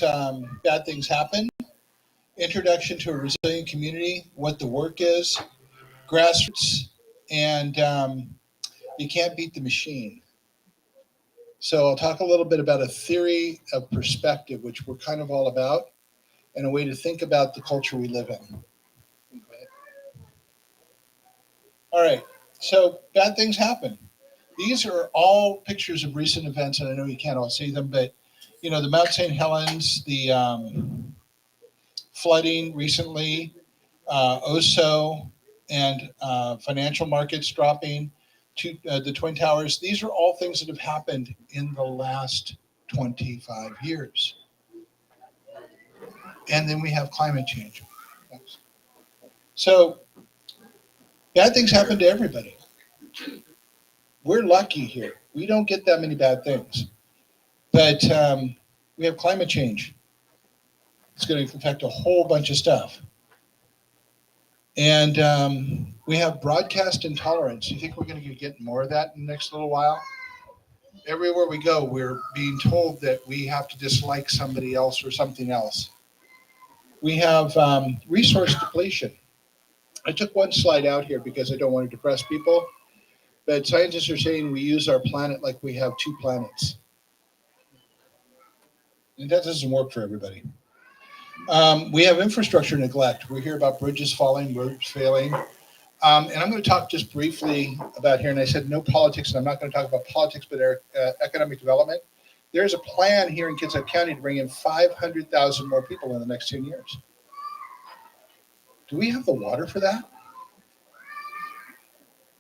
bad things happen, introduction to a resilient community, what the work is, grassroots, and you can't beat the machine. So I'll talk a little bit about a theory of perspective, which we're kind of all about, and a way to think about the culture we live in. Okay. All right, so bad things happen. These are all pictures of recent events, and I know you can't all see them, but the Mount St. Helens, the flooding recently, OSO, and financial markets dropping, to the Twin Towers. These are all things that have happened in the last 25 years. And then we have climate change. So bad things happen to everybody. We're lucky here. We don't get that many bad things. But we have climate change. It's going to affect a whole bunch of stuff. And we have broadcast intolerance. You think we're going to get more of that in the next little while? Everywhere we go, we're being told that we have to dislike somebody else or something else. We have resource depletion. I took one slide out here because I don't want to depress people, but scientists are saying we use our planet like we have two planets. And that doesn't work for everybody. We have infrastructure neglect. We hear about bridges falling, roads failing. And I'm going to talk just briefly about here. And I said no politics, and I'm not going to talk about politics, but economic development. There's a plan here in Kitsap County to bring in 500,000 more people in the next 10 years. Do we have the water for that?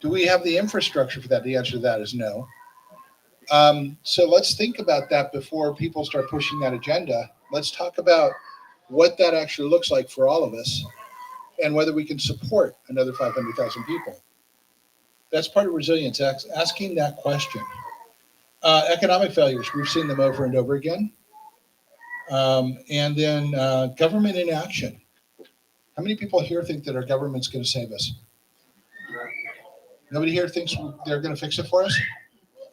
Do we have the infrastructure for that? The answer to that is no. So let's think about that before people start pushing that agenda. Let's talk about what that actually looks like for all of us and whether we can support another 500,000 people. That's part of resilience, asking that question. Economic failures, we've seen them over and over again. And then government inaction. How many people here think that our government's going to save us? Nobody here thinks they're going to fix it for us?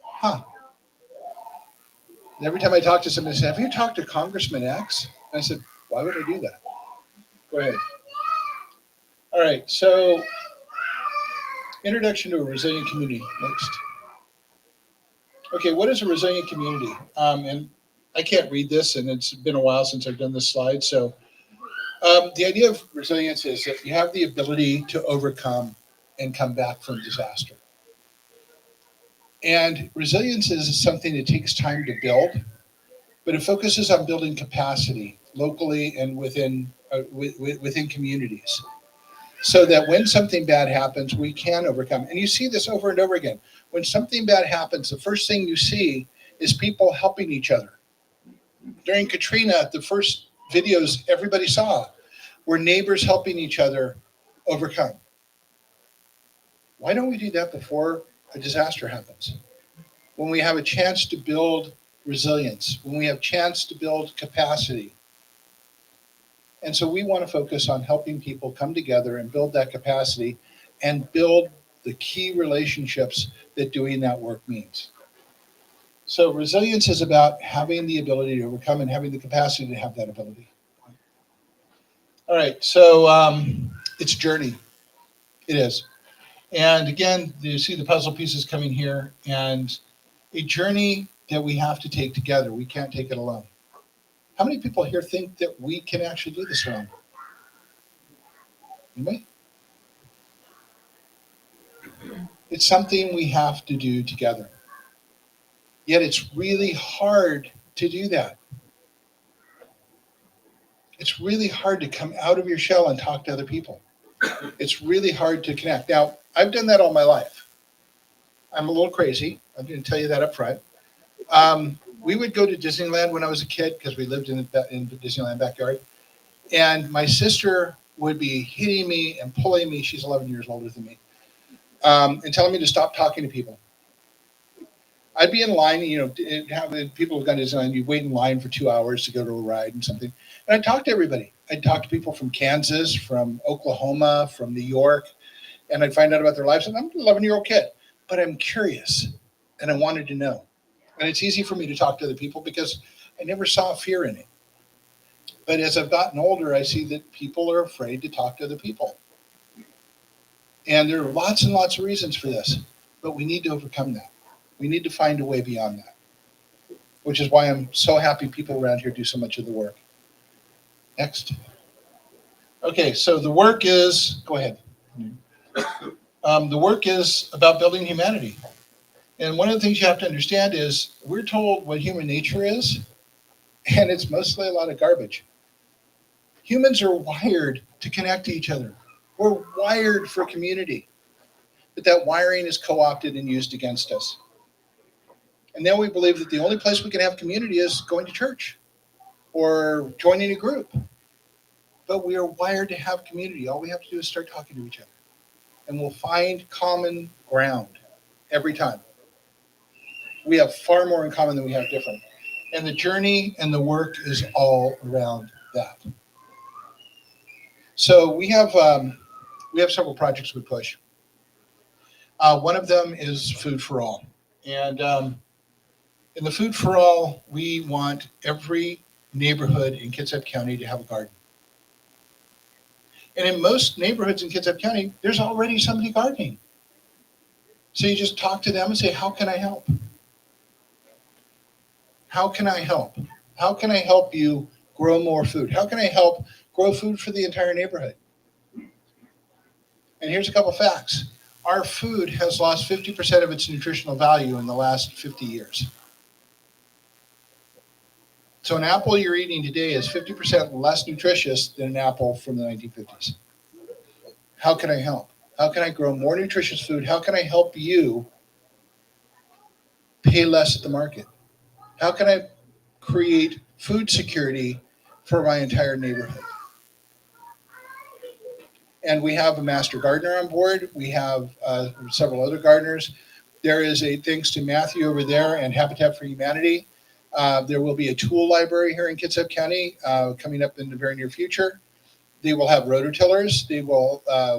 Huh. And every time I talk to somebody, they say, have you talked to Congressman X? And I said, why would I do that? Go ahead. All right, so introduction to a resilient community. Next. Okay, what is a resilient community? And I can't read this, and it's been a while since I've done this slide. So the idea of resilience is that you have the ability to overcome and come back from disaster. And resilience is something that takes time to build, but it focuses on building capacity locally and within communities, so that when something bad happens, we can overcome. And you see this over and over again. When something bad happens, the first thing you see is people helping each other. During Katrina, the first videos everybody saw were neighbors helping each other overcome. Why don't we do that before a disaster happens? When we have a chance to build resilience, when we have a chance to build capacity. And so we want to focus on helping people come together and build that capacity and build the key relationships that doing that work means. So resilience is about having the ability to overcome and having the capacity to have that ability. All right, so it's a journey. It is. And again, you see the puzzle pieces coming here, and a journey that we have to take together. We can't take it alone. How many people here think that we can actually do this alone? Anybody? It's something we have to do together. Yet it's really hard to do that. It's really hard to come out of your shell and talk to other people. It's really hard to connect. Now, I've done that all my life. I'm a little crazy. I'm going to tell you that up front. We would go to Disneyland when I was a kid because we lived in the Disneyland backyard. And my sister would be hitting me and pulling me. She's 11 years older than me. And telling me to stop talking to people. I'd be in line, people have gone to Disneyland, you wait in line for 2 hours to go to a ride and something. And I'd talk to everybody. I'd talk to people from Kansas, from Oklahoma, from New York, and I'd find out about their lives. And I'm an 11-year-old kid, but I'm curious and I wanted to know. And it's easy for me to talk to other people because I never saw fear in it. But as I've gotten older, I see that people are afraid to talk to other people. And there are lots and lots of reasons for this, but we need to overcome that. We need to find a way beyond that, which is why I'm so happy people around here do so much of the work. Next. Okay, so the work is, go ahead. The work is about building humanity. And one of the things you have to understand is we're told what human nature is, and it's mostly a lot of garbage. Humans are wired to connect to each other. We're wired for community. But that wiring is co-opted and used against us. And then we believe that the only place we can have community is going to church or joining a group. But we are wired to have community. All we have to do is start talking to each other. And we'll find common ground every time. We have far more in common than we have different. And the journey and the work is all around that. So we have several projects we push. One of them is Food for All. And in the Food for All, we want every neighborhood in Kitsap County to have a garden. And in most neighborhoods in Kitsap County, there's already somebody gardening. So you just talk to them and say, how can I help? How can I help? How can I help you grow more food? How can I help grow food for the entire neighborhood? And here's a couple facts. Our food has lost 50% of its nutritional value in the last 50 years. So an apple you're eating today is 50% less nutritious than an apple from the 1950s. How can I help? How can I grow more nutritious food? How can I help you pay less at the market? How can I create food security for my entire neighborhood? And we have a master gardener on board. We have several other gardeners. There is a, thanks to Matthew over there and Habitat for Humanity, there will be a tool library here in Kitsap County coming up in the very near future. They will have rototillers.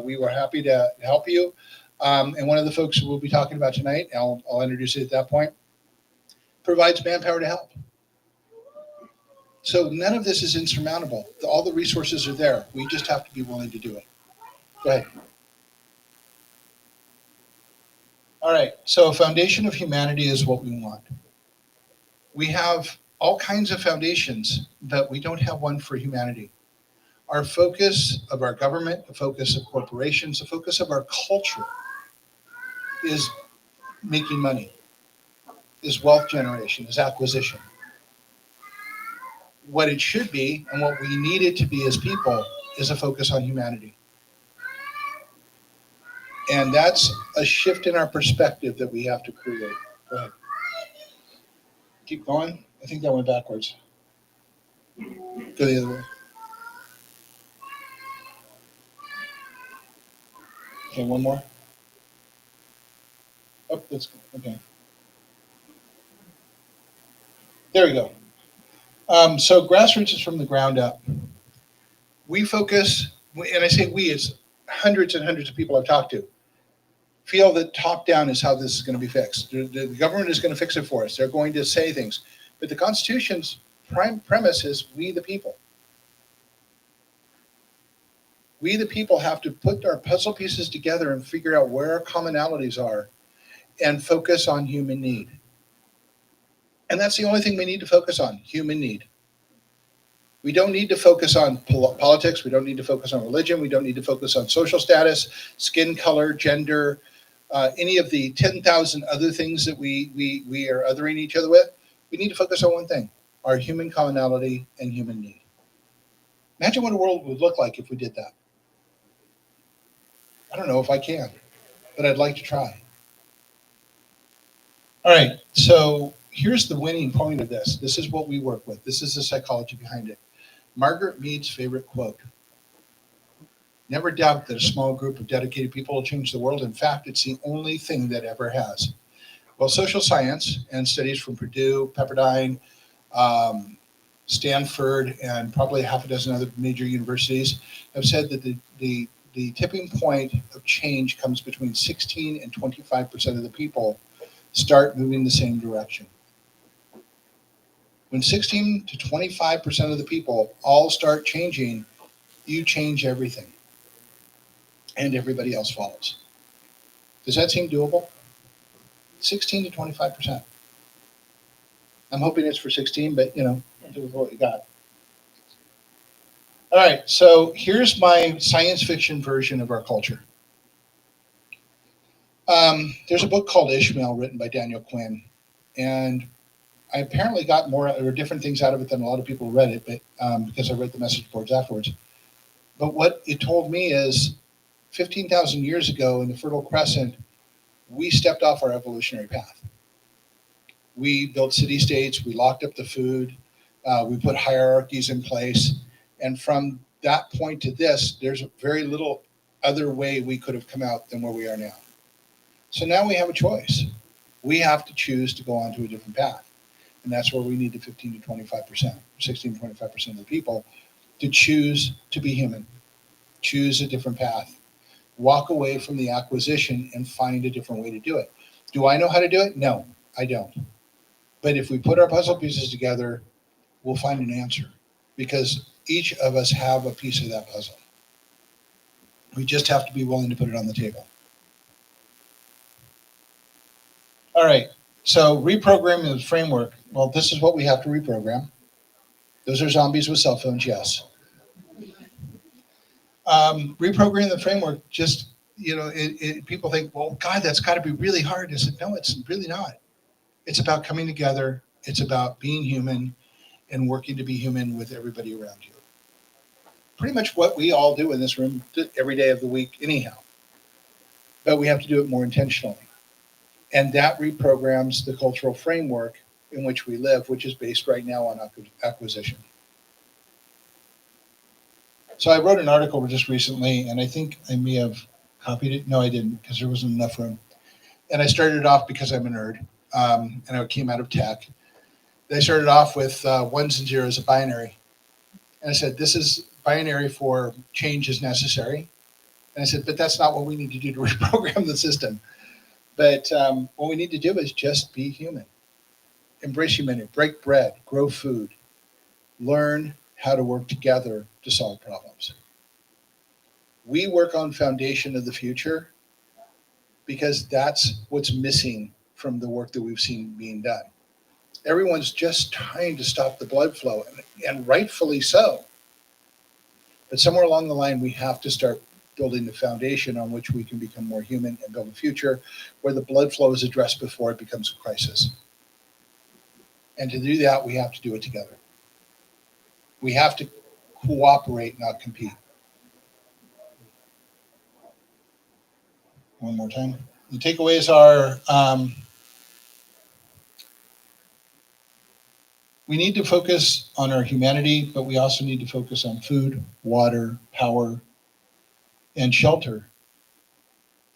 We were happy to help you. And one of the folks we'll be talking about tonight, I'll introduce it at that point, provides manpower to help. So none of this is insurmountable. All the resources are there. We just have to be willing to do it. Go ahead. All right, so foundation of humanity is what we want. We have all kinds of foundations, but we don't have one for humanity. Our focus of our government, the focus of corporations, the focus of our culture is making money, is wealth generation, is acquisition. What it should be, and what we need it to be as people, is a focus on humanity. And that's a shift in our perspective that we have to create. Go ahead. Keep going. I think that went backwards. Go the other way. Okay, one more. Oh, that's okay. There we go. So grassroots is from the ground up. We focus, and I say we, it's hundreds and hundreds of people I've talked to, feel that top down is how this is going to be fixed. The government is going to fix it for us. They're going to say things. But the Constitution's prime premise is we the people. We the people have to put our puzzle pieces together and figure out where our commonalities are and focus on human need. And that's the only thing we need to focus on, human need. We don't need to focus on politics. We don't need to focus on religion. We don't need to focus on social status, skin color, gender, any of the 10,000 other things that we are othering each other with. We need to focus on one thing, our human commonality and human need. Imagine what a world would look like if we did that. I don't know if I can, but I'd like to try. All right, so here's the winning point of this. This is what we work with. This is the psychology behind it. Margaret Mead's favorite quote: never doubt that a small group of dedicated people will change the world. In fact, it's the only thing that ever has. Well, social science and studies from Purdue, Pepperdine, Stanford, and probably half a dozen other major universities have said that the tipping point of change comes between 16 and 25% of the people start moving the same direction. When 16 to 25% of the people all start changing, you change everything and everybody else follows. Does that seem doable? 16 to 25%. I'm hoping it's for 16, but do with what we got. All right, so here's my science fiction version of our culture. There's a book called Ishmael written by Daniel Quinn, and I apparently got more or different things out of it than a lot of people read it, but because I read the message boards afterwards. But what it told me is 15,000 years ago in the Fertile Crescent, we stepped off our evolutionary path. We built city states, we locked up the food, we put hierarchies in place. And from that point to this, there's very little other way we could have come out than where we are now. So now we have a choice. We have to choose to go on to a different path. And that's where we need the 15 to 25%, 16 to 25% of the people to choose to be human, choose a different path, walk away from the acquisition and find a different way to do it. Do I know how to do it? No, I don't. But if we put our puzzle pieces together, we'll find an answer because each of us have a piece of that puzzle. We just have to be willing to put it on the table. All right, so reprogramming the framework. Well, this is what we have to reprogram. Those are zombies with cell phones, yes. Reprogramming the framework, just, people think, well, God, that's got to be really hard. I said, no, it's really not. It's about coming together. It's about being human and working to be human with everybody around you. Pretty much what we all do in this room every day of the week anyhow. But we have to do it more intentionally. And that reprograms the cultural framework in which we live, which is based right now on acquisition. So I wrote an article just recently, and I think I may have copied it. No, I didn't, because there wasn't enough room. And I started it off because I'm a nerd, and I came out of tech. I started off with ones and zeros, a binary. And I said, this is binary for change is necessary. And I said, but that's not what we need to do to reprogram the system. But what we need to do is just be human. Embrace humanity, break bread, grow food, learn how to work together to solve problems. We work on foundation of the future because that's what's missing from the work that we've seen being done. Everyone's just trying to stop the blood flow, and rightfully so. But somewhere along the line, we have to start building the foundation on which we can become more human and build a future where the blood flow is addressed before it becomes a crisis. And to do that, we have to do it together. We have to cooperate, not compete. One more time. The takeaways are we need to focus on our humanity, but we also need to focus on food, water, power, and shelter,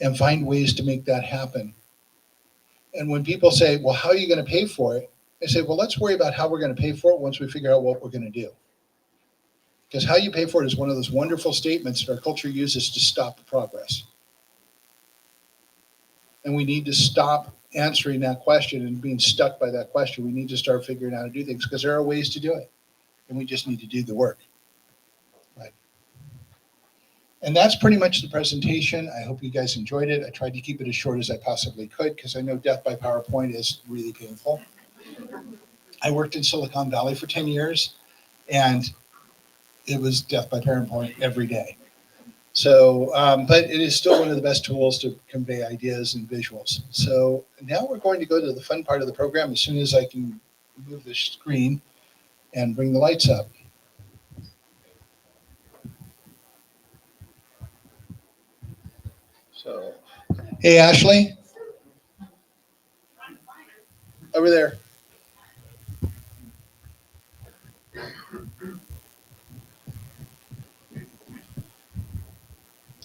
and find ways to make that happen. And when people say, well, how are you going to pay for it? I say, well, let's worry about how we're going to pay for it once we figure out what we're going to do. Because how you pay for it is one of those wonderful statements that our culture uses to stop progress. And we need to stop answering that question and being stuck by that question. We need to start figuring out how to do things because there are ways to do it. And we just need to do the work. Right. And that's pretty much the presentation. I hope you guys enjoyed it. I tried to keep it as short as I possibly could because I know death by PowerPoint is really painful. I worked in Silicon Valley for 10 years, and it was death by PowerPoint every day. So, but it is still one of the best tools to convey ideas and visuals. So now we're going to go to the fun part of the program as soon as I can move the screen and bring the lights up. So, hey, Ashley, over there.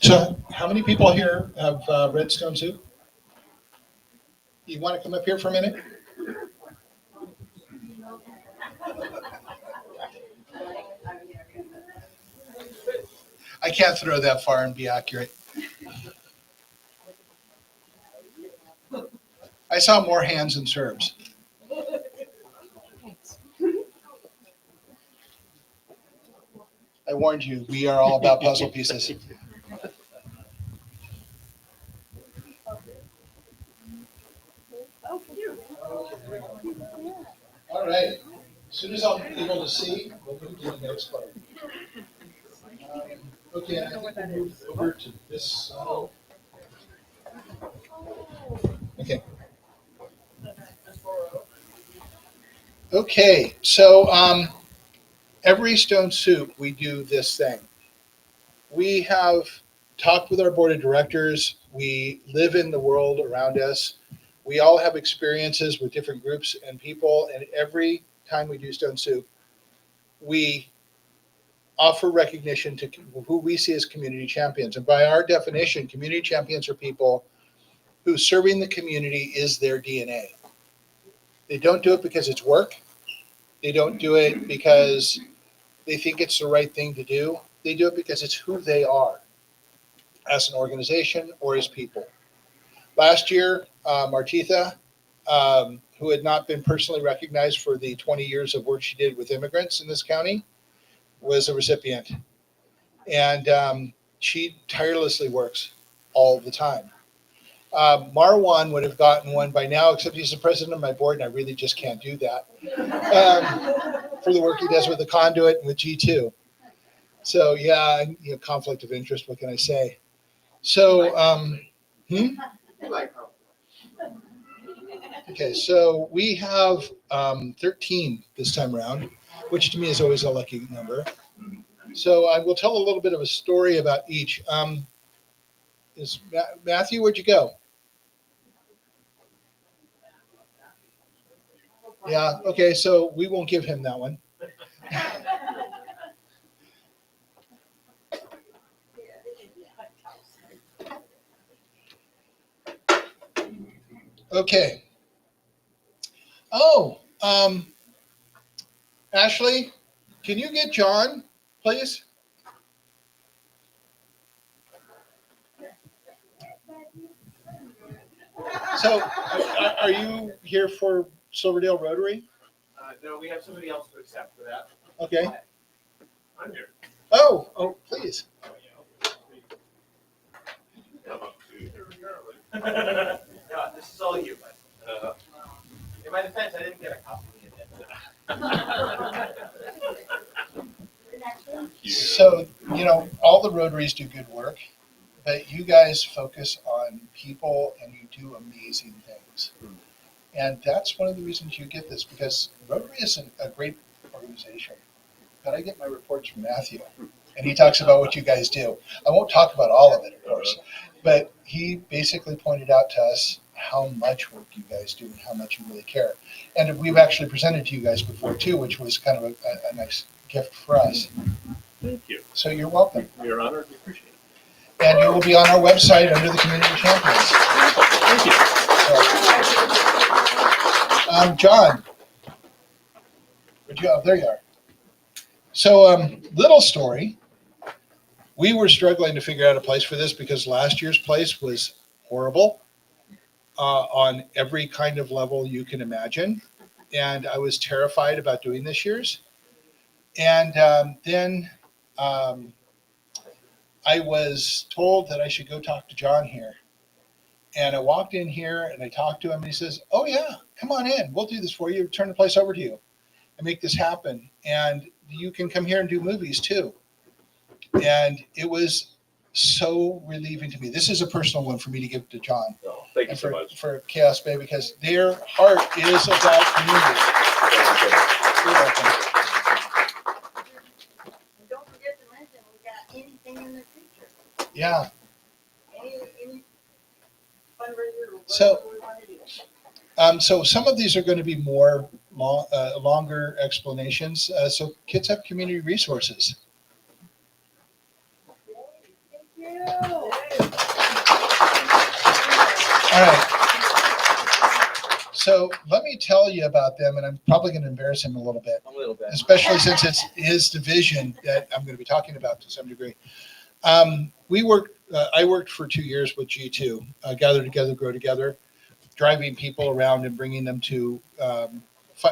So how many people here have read Stone Soup? You want to come up here for a minute? I can't throw that far and be accurate. I saw more hands than serves. warned you, we are all about puzzle pieces. All right. As soon as I'm able to see, we'll move to the next part. Okay, I think we'll move over to this. Okay. Okay, so every stone soup, we do this thing. We have talked with our board of directors. We live in the world around us. We all have experiences with different groups and people, and every time we do stone soup, we offer recognition to who we see as community champions. And by our definition, community champions are people who serving the community is their DNA. They don't do it because it's work. They don't do it because they think it's the right thing to do. They do it because it's who they are as an organization or as people. Last year, Martitha, who had not been personally recognized for the 20 years of work she did with immigrants in this county, was a recipient. And she tirelessly works all the time. Marwan would have gotten one by now, except he's the president of my board, and I really just can't do that for the work he does with the conduit and with G2. So yeah, conflict of interest. What can I say? So, okay, so we have 13 this time around, which to me is always a lucky number. So I will tell a little bit of a story about each. Is Matthew, where'd you go? Yeah, okay, so we won't give him that one. Okay. Oh, Ashley, can you get John, please? So, are you here for Silverdale Rotary? No, we have somebody else to accept for that. Okay. I'm here. Oh, please. No, this is all you. But, in my defense, I didn't get a copy of it. So, all the Rotaries do good work, but you guys focus on people and you do amazing things. And that's one of the reasons you get this, because Rotary is a great organization. But I get my reports from Matthew, and he talks about what you guys do. I won't talk about all of it, of course, but he basically pointed out to us how much work you guys do and how much you really care. And we've actually presented to you guys before too, which was kind of a nice gift for us. Thank you. So you're welcome. You're honored. We appreciate it. And you will be on our website under the Community Champions. Thank you. So, John, there you are. So, little story. We were struggling to figure out a place for this because last year's place was horrible on every kind of level you can imagine. And I was terrified about doing this year's. And then I was told that I should go talk to John here. And I walked in here and I talked to him and he says, "Oh yeah, come on in. We'll do this for you. Turn the place over to you and make this happen. And you can come here and do movies too." And it was so relieving to me. This is a personal one for me to give to John. Oh, thank you so much. For Chaos Bay, because their heart is about community. You're welcome. And don't forget to mention we got anything in the future. Yeah. Any fundraiser or So- whatever we want to do. So some of these are going to be more longer explanations. So Kitsap Community Resources. Thank you. All right. So let me tell you about them, and I'm probably going to embarrass him a little bit, especially since it's his division that I'm going to be talking about to some degree. I worked for 2 years with G2, Gather Together, Grow Together, driving people around and bringing them to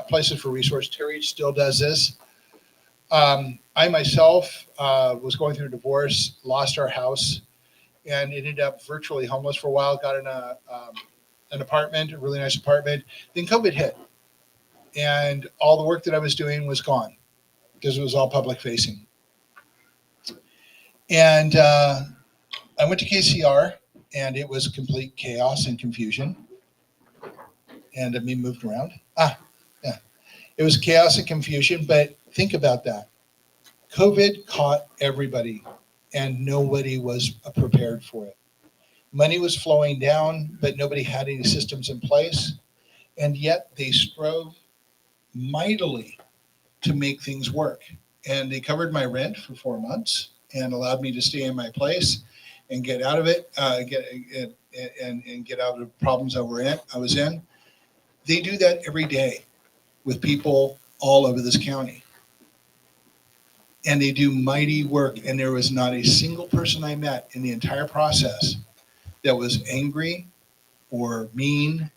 places for resource. Terry still does this. I myself was going through a divorce, lost our house, and ended up virtually homeless for a while. Got in an apartment, a really nice apartment. Then COVID hit, and all the work that I was doing was gone because it was all public facing. And I went to KCR, and it was complete chaos and confusion. And me moved around. Yeah, it was chaos and confusion. But think about that. COVID caught everybody, and nobody was prepared for it. Money was flowing down, but nobody had any systems in place. And yet they strove mightily to make things work. And they covered my rent for 4 months and allowed me to stay in my place and get out of it, and get out of the problems I was in. They do that every day with people all over this county. And they do mighty work. And there was not a single person I met in the entire process that was angry or mean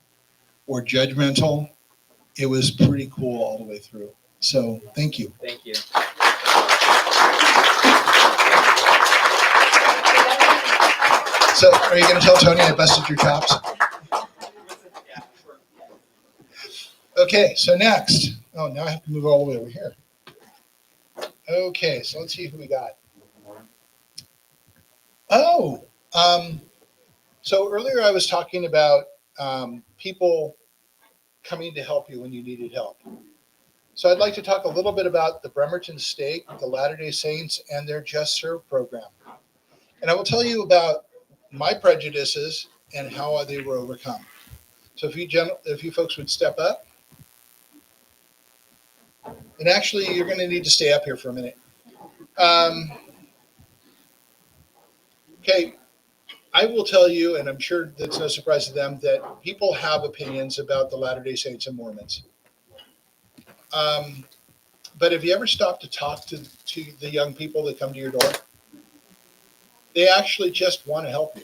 or judgmental. It was pretty cool all the way through. So thank you. Thank you. So are you going to tell Tony I busted your chops? Yeah, sure. Okay, so next. Oh, now I have to move all the way over here. Okay, so let's see who we got. Oh, so earlier I was talking about people coming to help you when you needed help. So I'd like to talk a little bit about the Bremerton Stake, the Latter-day Saints, and their Just Serve program. And I will tell you about my prejudices and how they were overcome. So if you folks would step up. And actually, you're going to need to stay up here for a minute. Okay, I will tell you, and I'm sure that's no surprise to them, that people have opinions about the Latter-day Saints and Mormons. But have you ever stopped to talk to the young people that come to your door? They actually just want to help you.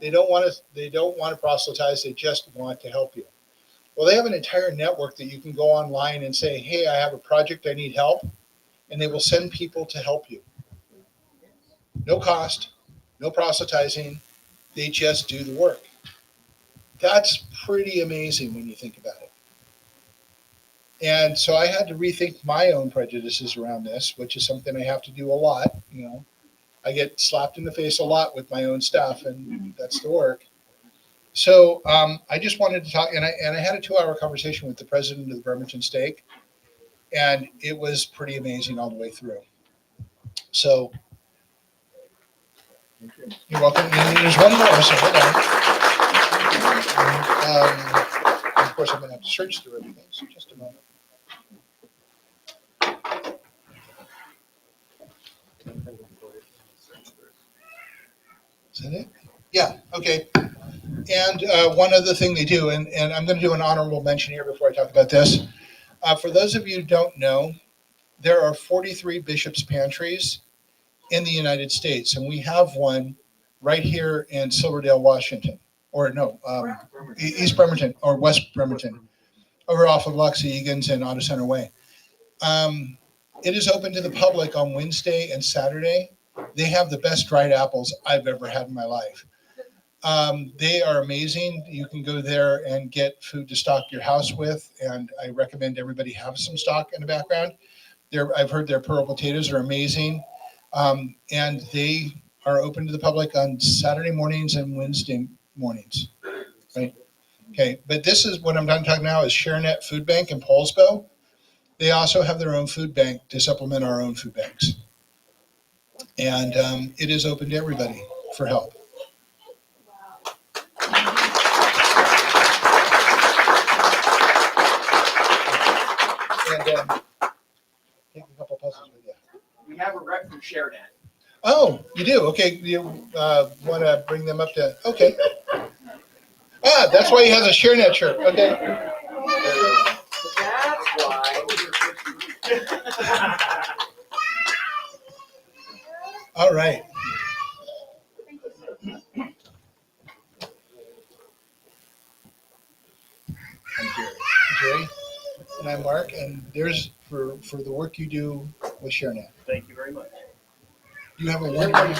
They don't want to proselytize. They just want to help you. Well, they have an entire network that you can go online and say, hey, I have a project, I need help. And they will send people to help you. No cost, no proselytizing. They just do the work. That's pretty amazing when you think about it. And so I had to rethink my own prejudices around this, which is something I have to do a lot. You know, I get slapped in the face a lot with my own stuff, and that's the work. So I just wanted to talk, and I had a 2-hour conversation with the president of the Bremerton Stake, and it was pretty amazing all the way through. So you're welcome. And there's one more, so hold on. Of course, I'm going to have to search through everything, so just a moment. Is that it? Yeah, okay. And one other thing they do, and I'm going to do an honorable mention here before I talk about this. For those of you who don't know, there are 43 bishops' pantries in the United States, and we have one right here in Silverdale, Washington. Or no, East Bremerton or West Bremerton, over off of Loxie Egan's and Auto Center Way. It is open to the public on Wednesday and Saturday. They have the best dried apples I've ever had in my life. They are amazing. You can go there and get food to stock your house with, and I recommend everybody have some stock in the background. I've heard their pearl potatoes are amazing, and they are open to the public on Saturday mornings and Wednesday mornings. Right? Okay, but this is what I'm done talking now is ShareNet Food Bank in Paulsbo. They also have their own food bank to supplement our own food banks. And it is open to everybody for help. And take a couple puzzles with you. We have a rep from ShareNet. Oh, you do? Okay, you want to bring them up to, okay. Ah, that's why he has a ShareNet shirt. Okay. That's why. All right. I'm Jerry. And I'm Mark, and there's for the work you do with ShareNet. Thank you very much. You have a Does one. everybody-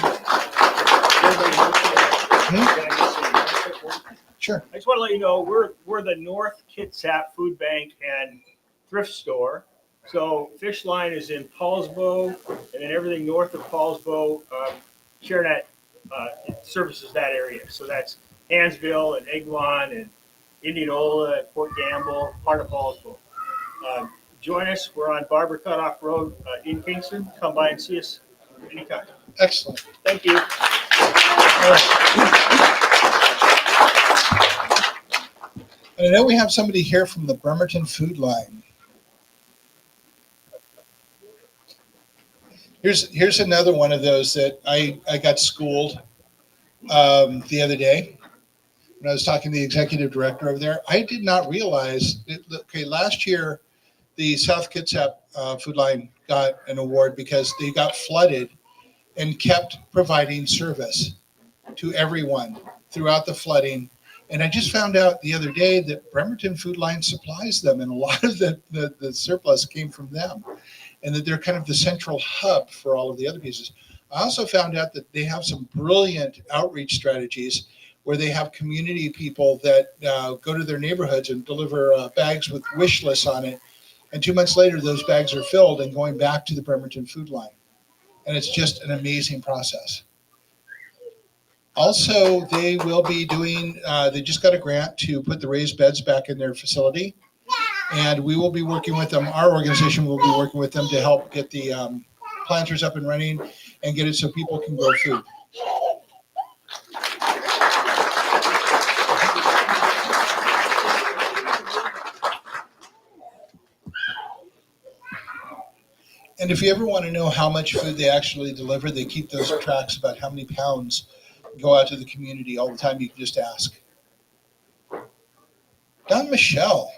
Hmm? Can I just say one quick word? Sure. I just want to let you know, we're the North Kitsap Food Bank and Thrift Store. So Fish Line is in Paulsbo, and then everything north of Paulsbo, ShareNet services that area. So that's Hansville and Egmont and Indianola and Fort Gamble, part of Paulsbo. Join us. We're on Barber Cutoff Road in Kingston. Come by and see us anytime. Excellent. Thank you. All right. And I know we have somebody here from the Bremerton Food Line. Here's another one of those that I got schooled the other day when I was talking to the executive director over there. I did not realize okay, last year the South Kitsap Food Line got an award because they got flooded and kept providing service to everyone throughout the flooding. And I just found out the other day that Bremerton Food Line supplies them, and a lot of the surplus came from them, and that they're kind of the central hub for all of the other pieces. I also found out that they have some brilliant outreach strategies where they have community people that go to their neighborhoods and deliver bags with wish lists on it. And 2 months later, those bags are filled and going back to the Bremerton Food Line. And it's just an amazing process. Also, they will be doing, they just got a grant to put the raised beds back in their facility. And we will be working with them, our organization will be working with them to help get the planters up and running and get it so people can grow food. And if you ever want to know how much food they actually deliver, they keep those tracks about how many pounds go out to the community all the time. You can just ask. Don Michelle.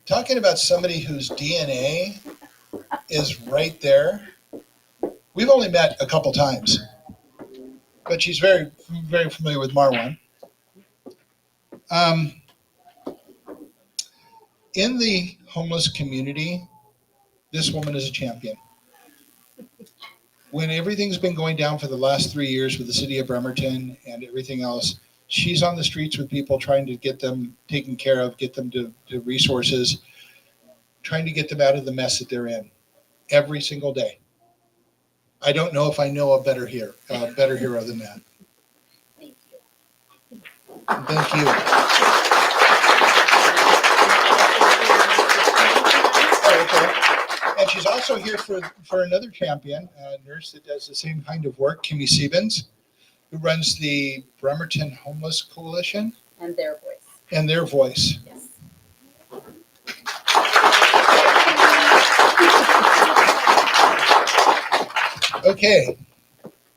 Talking about somebody whose DNA is right there. We've only met a couple times, but she's very, very familiar with Marwan. In the homeless community, this woman is a champion. When everything's been going down for the last 3 years with the city of Bremerton and everything else, she's on the streets with people trying to get them taken care of, get them to resources, trying to get them out of the mess that they're in every single day. I don't know if I know a better hero than that. Thank you. Oh, okay. And she's also here for another champion, a nurse that does the same kind of work, Kimmy Siebens, who runs the Bremerton Homeless Coalition. And their voice. And their voice. Yes. Okay.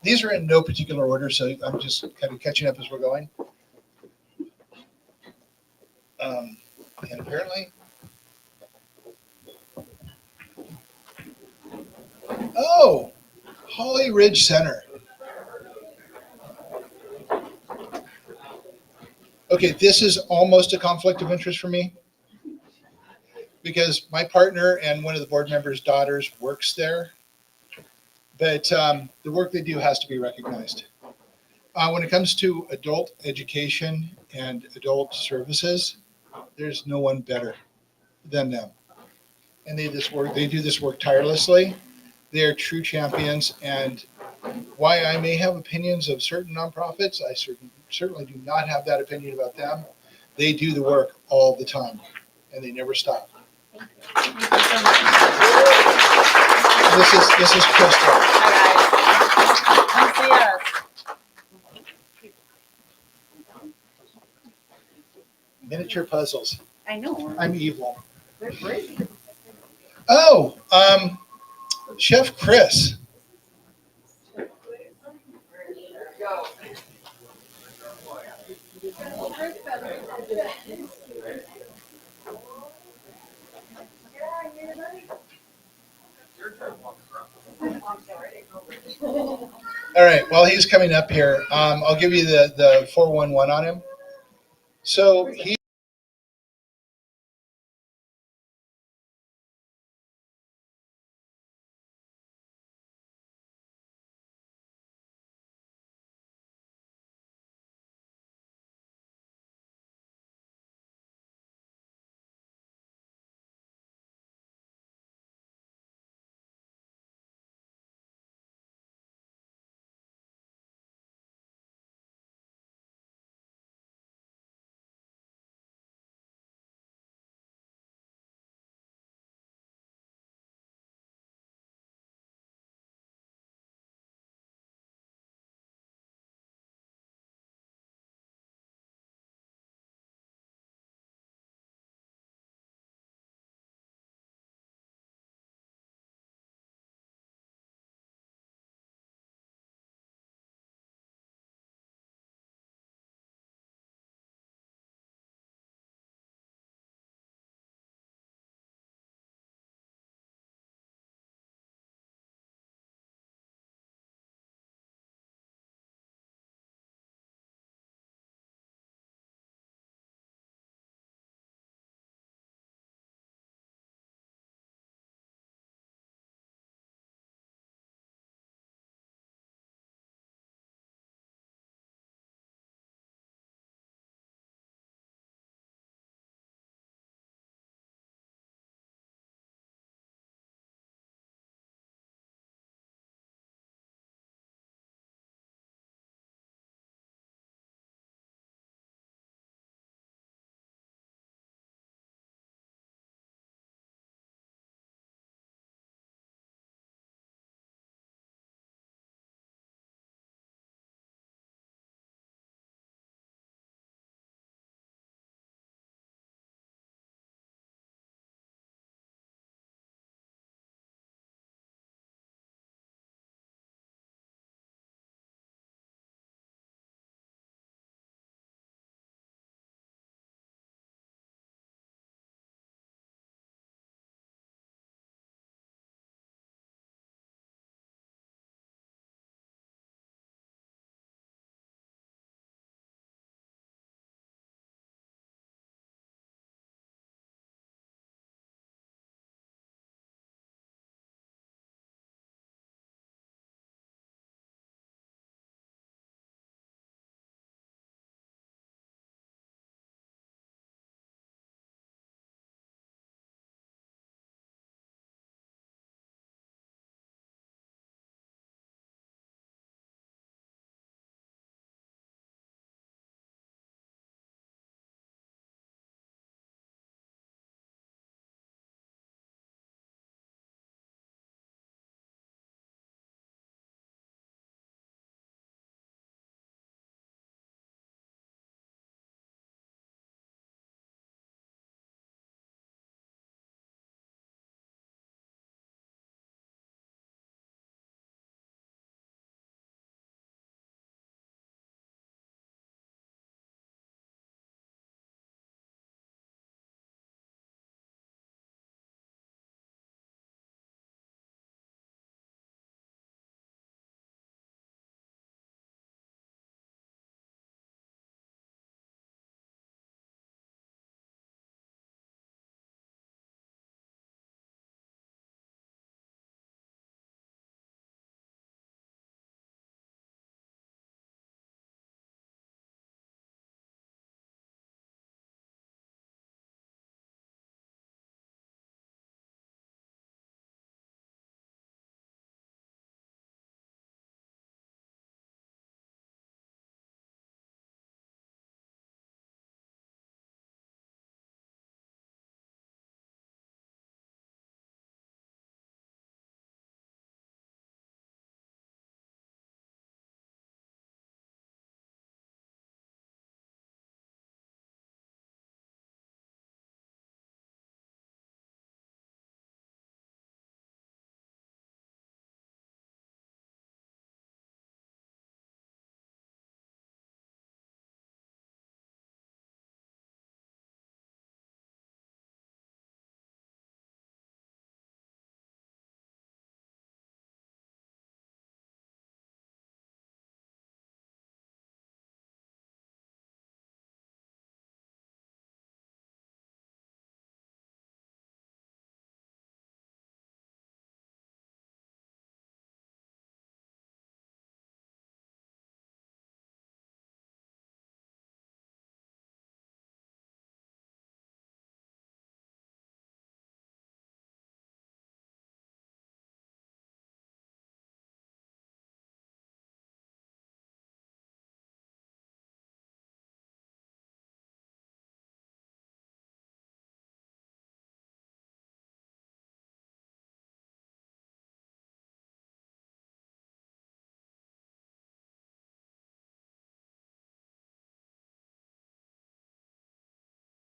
These are in no particular order, so I'm just kind of catching up as we're going. And apparently, oh, Holly Ridge Center. Okay, this is almost a conflict of interest for me because my partner and one of the board members' daughters works there, but the work they do has to be recognized. When it comes to adult education and adult services, there's no one better than them. And they do this work tirelessly. They're true champions. And why I may have opinions of certain nonprofits, I certainly do not have that opinion about them. They do the work all the time, and they never stop. Thank you so much. This is Crystal. Hi, guys. Come see us. Miniature puzzles. I know. I'm evil. They're great. Oh, Chef Chris. All right, while he's coming up here, I'll give you the 411 on him. So he